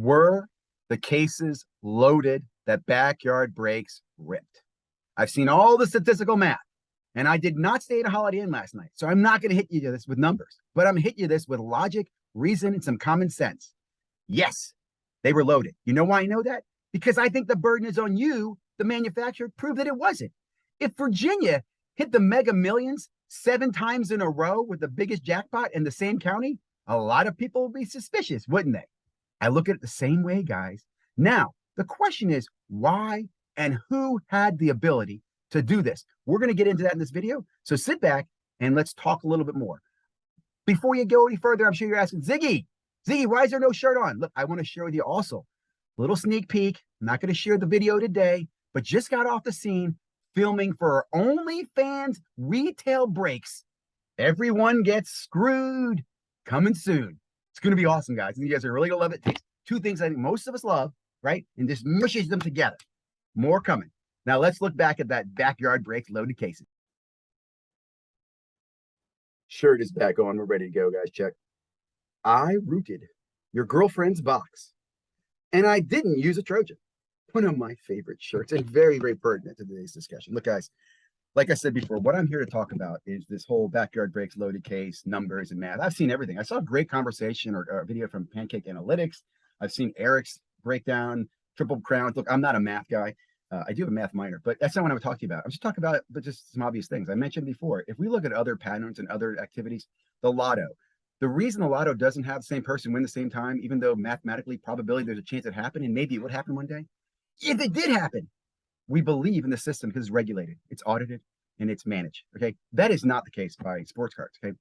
Were the cases loaded that backyard breaks ripped? I've seen all the statistical math, and I did not stay at a Holiday Inn last night. So I'm not going to hit you this with numbers, but I'm hitting you this with logic, reason, and some common sense. Yes, they were loaded. You know why I know that? Because I think the burden is on you, the manufacturer, to prove that it wasn't. If Virginia hit the mega millions 7 times in a row with the biggest jackpot in the same county, a lot of people would be suspicious, wouldn't they? I look at it the same way, guys. Now, the question is why and who had the ability to do this? We're going to get into that in this video. So sit back and let's talk a little bit more. Before you go any further, I'm sure you're asking, Ziggy, why is there no shirt on? Look, I want to share with you also a little sneak peek. I'm not going to share the video today, but just got off the scene filming for our OnlyFans retail breaks. Everyone gets screwed. Coming soon. It's going to be awesome, guys. And you guys are really going to love it. It takes 2 things I think most of us love, right? And just mushes them together. More coming. Now let's look back at that backyard breaks loaded cases. Shirt is back on. We're ready to go, guys. Check. I rooted your girlfriend's box, and I didn't use a Trojan. One of my favorite shirts, and very, very pertinent to today's discussion. Look, guys, like I said before, what I'm here to talk about is this whole backyard breaks loaded case, numbers and math. I've seen everything. I saw a great conversation or a video from Pancake Analytics. I've seen Eric's breakdown, Triple Crowns. Look, I'm not a math guy. I do have a math minor, but that's not what I'm talking to you about. I'm just talking about but just some obvious things. I mentioned before, if we look at other patterns and other activities, the lotto. The reason the lotto doesn't have the same person win the same time, even though mathematically, probability, there's a chance it happened, and maybe it would happen one day. If it did happen, we believe in the system because it's regulated, it's audited, and it's managed. Okay, that is not the case by sports cards. Okay,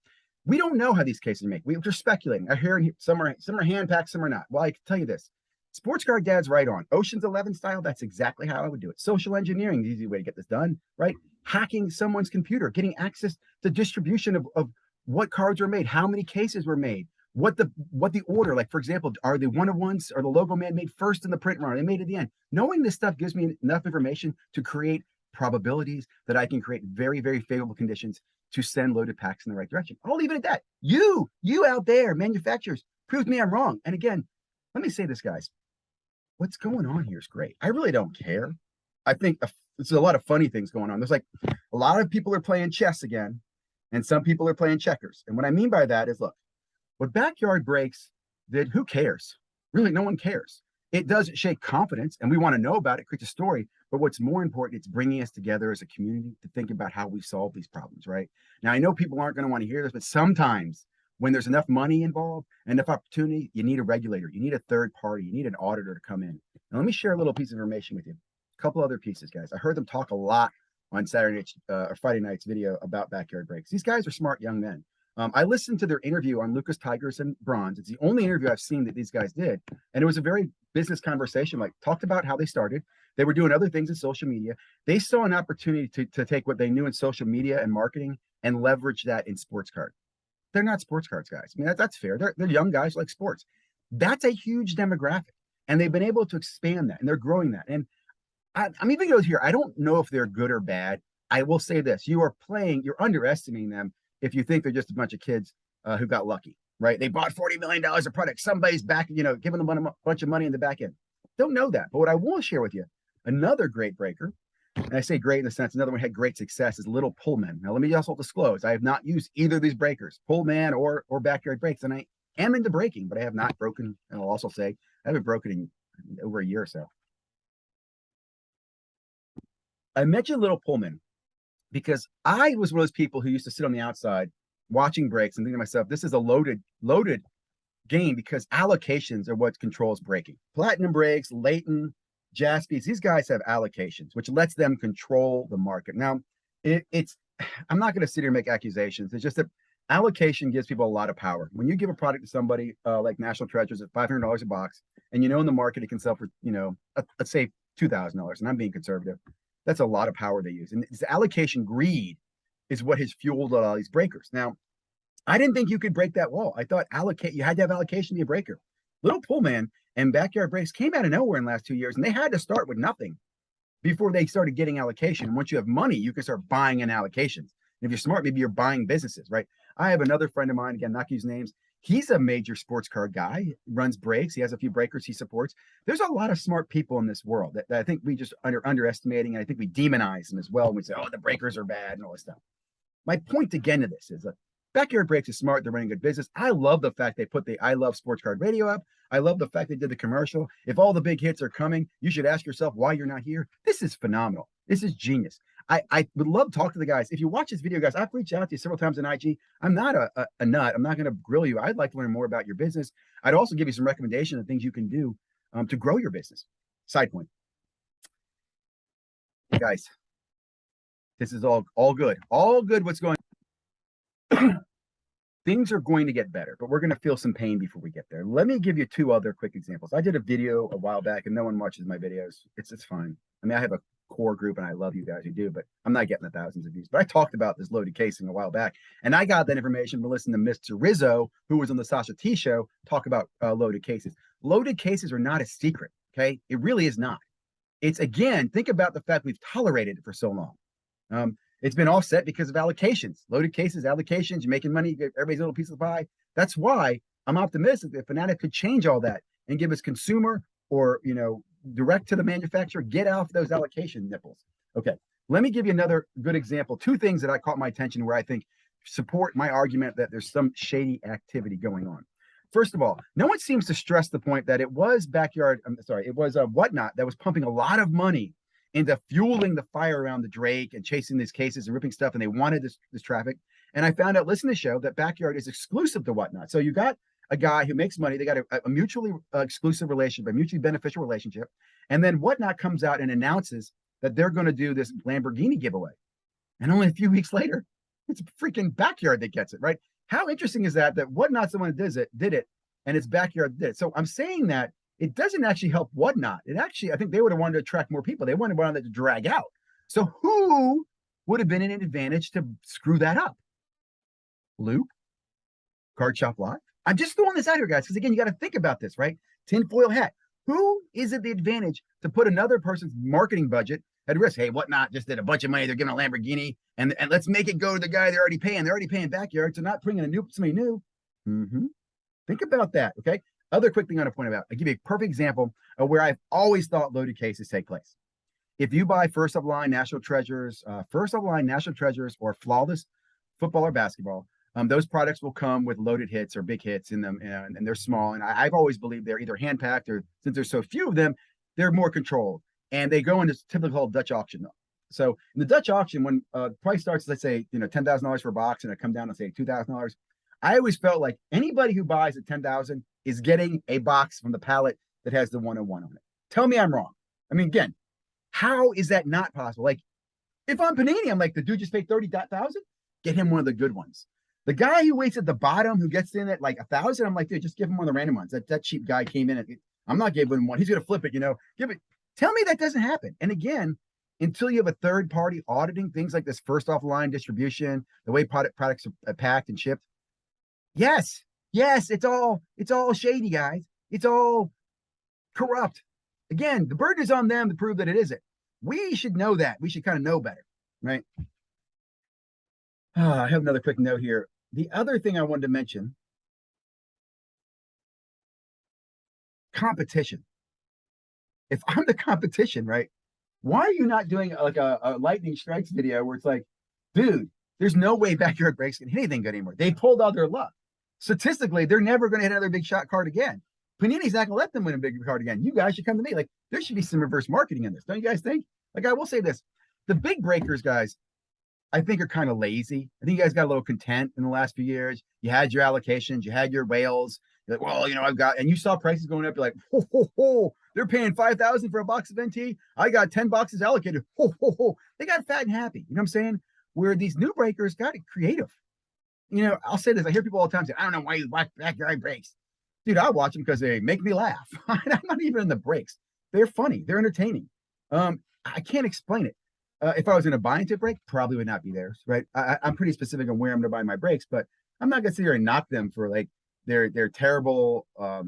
we don't know how these cases make. We're speculating. I hear some are hand packed, some are not. Well, I can tell you this: sports card dad's right on. Ocean's 11 style. That's exactly how I would do it. Social engineering, the easy way to get this done. Right, hacking someone's computer, getting access to distribution of what cards were made, how many cases were made, what the order, like for example, are the one-of-ones or the logo man made first in the print run, are they made at the end? Knowing this stuff gives me enough information to create probabilities that I can create very, very favorable conditions to send loaded packs in the right direction. I'll leave it at that. You out there, manufacturers, prove to me I'm wrong. And again, let me say this, guys. What's going on here is great. I really don't care. I think there's a lot of funny things going on. There's like a lot of people are playing chess again, and some people are playing checkers. And what I mean by that is, look, what backyard breaks did, who cares? Really, no one cares. It does shake confidence, and we want to know about it, create a story. But what's more important, it's bringing us together as a community to think about how we solve these problems, right? Now, I know people aren't going to want to hear this, but sometimes when there's enough money involved, enough opportunity, you need a regulator, you need a third party, you need an auditor to come in. Now, let me share a little piece of information with you. A couple other pieces, guys. I heard them talk a lot on Saturday or Friday night's video about backyard breaks. These guys are smart young men. I listened to their interview on Lucas Tigers and Bronze. It's the only interview I've seen that these guys did. And it was a very business conversation, like talked about how they started. They were doing other things in social media. They saw an opportunity to take what they knew in social media and marketing and leverage that in sports card. They're not sports cards guys. I mean, that's fair. They're young guys who like sports. That's a huge demographic. And they've been able to expand that and they're growing that. And I'm even going here. I don't know if they're good or bad. I will say this. You're underestimating them if you think they're just a bunch of kids who got lucky, right? They bought $40 million of product. Somebody's back, giving them a bunch of money in the back end. Don't know that. But what I will share with you, another great breaker, and I say great in the sense, another one had great success, is Little Pullman. Now, let me also disclose, I have not used either of these breakers, Pullman or backyard breaks. And I am into breaking, but I have not broken, and I'll also say, I haven't broken in over a year or so. I mentioned Little Pullman because I was one of those people who used to sit on the outside watching breaks and thinking to myself, this is a loaded game because allocations are what controls breaking. Platinum breaks, Leighton, Jaspys, these guys have allocations, which lets them control the market. Now, I'm not going to sit here and make accusations. It's just that allocation gives people a lot of power. When you give a product to somebody like National Treasures at $500 a box, and in the market it can sell for, let's say $2,000, and I'm being conservative. That's a lot of power they use. And this allocation greed is what has fueled all these breakers. Now, I didn't think you could break that wall. I thought you had to have allocation to be a breaker. Little Pullman and backyard breaks came out of nowhere in the last 2 years, and they had to start with nothing before they started getting allocation. And once you have money, you can start buying in allocations. And if you're smart, maybe you're buying businesses, right? I have another friend of mine, again, not to use names. He's a major sports car guy, runs brakes. He has a few breakers he supports. There's a lot of smart people in this world that I think we just underestimating. And I think we demonize them as well. And we say, oh, the breakers are bad and all this stuff. My point again to this is that Backyard Brakes is smart. They're running a good business. I love the fact they put the I Love Sports Card Radio up. I love the fact they did the commercial. If all the big hits are coming, you should ask yourself why you're not here. This is phenomenal. This is genius. I would love to talk to the guys. If you watch this video, guys, I've reached out to you several times on IG. I'm not a nut. I'm not going to grill you. I'd like to learn more about your business. I'd also give you some recommendations of things you can do to grow your business. Side point. Guys, this is all good. All good what's going on. Things are going to get better, but we're going to feel some pain before we get there. Let me give you two other quick examples. I did a video a while back, and no one watches my videos. It's fine. I mean, I have a core group, and I love you guys who do, but I'm not getting the thousands of views. But I talked about this loaded casing a while back, and I got that information from listening to Mr. Rizzo, who was on the Sasha T show, talk about loaded cases. Loaded cases are not a secret, okay? It really is not. It's, again, think about the fact we've tolerated it for so long. It's been offset because of allocations, loaded cases, allocations, you're making money, everybody's a little piece of the pie. That's why I'm optimistic that Fanatics could change all that and give us consumer or, direct to the manufacturer, get off those allocation nipples. Okay, let me give you another good example. Two things that I caught my attention where I think support my argument that there's some shady activity going on. First of all, no one seems to stress the point that it was Whatnot that was pumping a lot of money into fueling the fire around the Drake and chasing these cases and ripping stuff, and they wanted this traffic. And I found out, listen to the show, that Backyard is exclusive to Whatnot. So you got a guy who makes money. They got a mutually exclusive relationship, a mutually beneficial relationship. And then Whatnot comes out and announces that they're going to do this Lamborghini giveaway. And only a few weeks later, it's a freaking Backyard that gets it, right? How interesting is that Whatnot's the one that did it, and it's Backyard that did it. So I'm saying that it doesn't actually help Whatnot. It actually, I think they would have wanted to attract more people. They wanted to drag out. So who would have been in an advantage to screw that up? Luke? Card Shop Live? I'm just throwing this out here, guys, because again, you got to think about this, right? Tinfoil hat. Who is it the advantage to put another person's marketing budget at risk? Hey, Whatnot just did a bunch of money. They're giving a Lamborghini, and let's make it go to the guy they're already paying. They're already paying Backyard, so not bringing somebody new. Think about that, okay? Other quick thing I want to point out. I'll give you a perfect example of where I've always thought loaded cases take place. If you buy first of line National Treasures, or Flawless football or basketball, those products will come with loaded hits or big hits in them, and they're small. And I've always believed they're either hand packed, or since there's so few of them, they're more controlled. And they go into typically called Dutch auction. So in the Dutch auction, when price starts, let's say $10,000 for a box, and it come down to say $2,000, I always felt like anybody who buys at $10,000 is getting a box from the pallet that has the 101 on it. Tell me I'm wrong. I mean, again, how is that not possible? Like, if I'm Panini, I'm like, the dude just paid $30,000, get him one of the good ones. The guy who waits at the bottom, who gets in at like $1,000, I'm like, dude, just give him one of the random ones. That cheap guy came in, I'm not giving him one. He's gonna flip it, Give it. Tell me that doesn't happen. And again, until you have a third party auditing things like this first offline distribution, the way products are packed and shipped. Yes, it's all shady, guys. It's all corrupt. Again, the burden is on them to prove that it isn't. We should know that. We should kind of know better, right? I have another quick note here. The other thing I wanted to mention, competition. If I'm the competition, right, why are you not doing like a lightning strikes video where it's like, dude, there's no way Backyard Brakes can hit anything good anymore. They pulled out their luck. Statistically, they're never going to hit another big shot card again. Panini's not going to let them win a big card again. You guys should come to me. Like, there should be some reverse marketing in this. Don't you guys think? Like, I will say this. The big breakers, guys, I think are kind of lazy. I think you guys got a little content in the last few years. You had your allocations. You had your whales. You're like, well, I've got, and you saw prices going up. You're like, ho, ho, ho. They're paying $5,000 for a box of NT. I got 10 boxes allocated. Ho, ho, ho. They got fat and happy. You know what I'm saying? Where these new breakers got it creative. I'll say this. I hear people all the time say, I don't know why you watch Backyard Brakes. Dude, I watch them because they make me laugh. I'm not even in the breaks. They're funny. They're entertaining. I can't explain it. If I was going to buy into a break, probably would not be theirs, right? I'm pretty specific on where I'm going to buy my breaks, but I'm not going to sit here and knock them for like they're terrible. I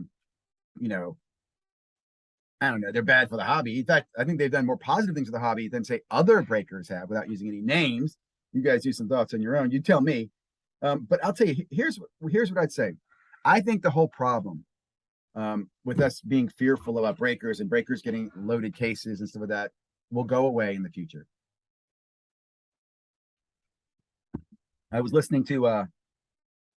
don't know. They're bad for the hobby. In fact, I think they've done more positive things for the hobby than say other breakers have, without using any names. You guys do some thoughts on your own. You tell me. But I'll tell you, here's what I'd say. I think the whole problem with us being fearful about breakers and breakers getting loaded cases and stuff like that will go away in the future. I was listening to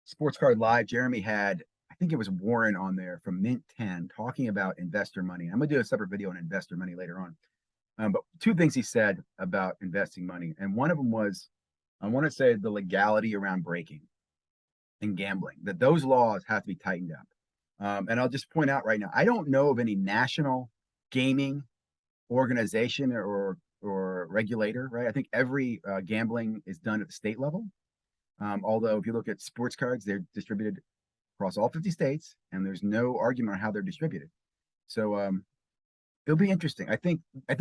Sports Card Live. Jeremy had, I think it was Warren on there from Mint 10 talking about investor money. I'm going to do a separate video on investor money later on. But two things he said about investing money. And one of them was, I want to say the legality around breaking and gambling, that those laws have to be tightened up. And I'll just point out right now, I don't know of any national gaming organization or regulator, right? I think every gambling is done at the state level. Although if you look at sports cards, they're distributed across all 50 states, and there's no argument on how they're distributed. So it'll be interesting. I think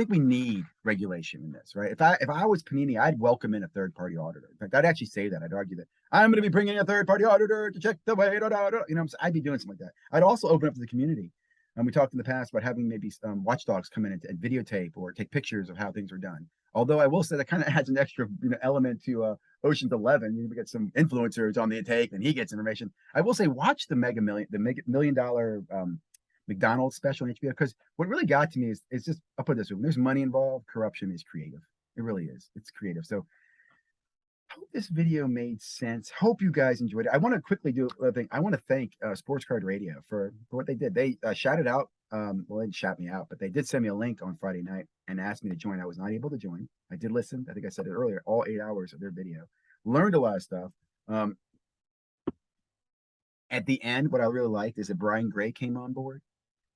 we need regulation in this, right? If I was Panini, I'd welcome in a third-party auditor. In fact, I'd actually say that. I'd argue that I'm going to be bringing a third-party auditor to check the way. You know, I'd be doing something like that. I'd also open up to the community. We talked in the past about having maybe watchdogs come in and videotape or take pictures of how things are done. Although I will say that kind of adds an extra element to Ocean's 11. You get some influencers on the tape and he gets information. I will say watch the Mega Million Dollar McDonald's special on HBO, because what really got to me is just, I'll put it this way: when there's money involved, corruption is creative. It really is. It's creative. So I hope this video made sense. Hope you guys enjoyed it. I want to quickly do a thing. I want to thank Sports Card Radio for what they did. They shouted out, well, they didn't shout me out, but they did send me a link on Friday night and asked me to join. I was not able to join. I did listen. I think I said it earlier, all 8 hours of their video. Learned a lot of stuff. At the end, what I really liked is that Brian Gray came on board.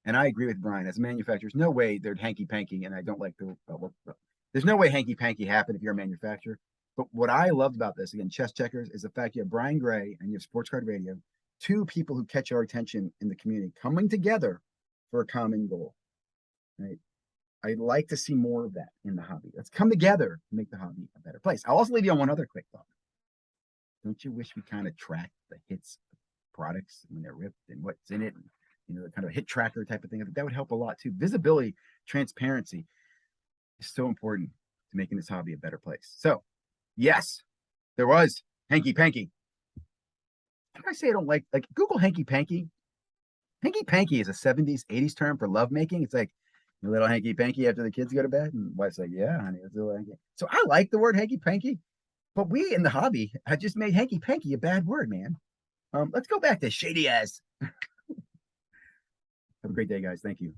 And I agree with Brian. As a manufacturer, there's no way they're hanky-panky, and I don't like the there's no way hanky-panky happened if you're a manufacturer. But what I loved about this, again, chess checkers, is the fact you have Brian Gray and you have Sports Card Radio, two people who catch our attention in the community coming together for a common goal. Right? I'd like to see more of that in the hobby. Let's come together to make the hobby a better place. I'll also leave you on one other quick thought. Don't you wish we kind of tracked the hits of products when they're ripped and what's in it? And, the kind of hit tracker type of thing. I think that would help a lot too. Visibility, transparency is so important to making this hobby a better place. So, yes, there was hanky-panky. How do I say I don't like Google hanky-panky? Hanky-panky is a 70s, 80s term for lovemaking. It's like a little hanky-panky after the kids go to bed. And wife's like, yeah, honey, it's a little hanky. So I like the word hanky-panky, but we in the hobby have just made hanky-panky a bad word, man. Let's go back to shady ass. Have a great day, guys. Thank you.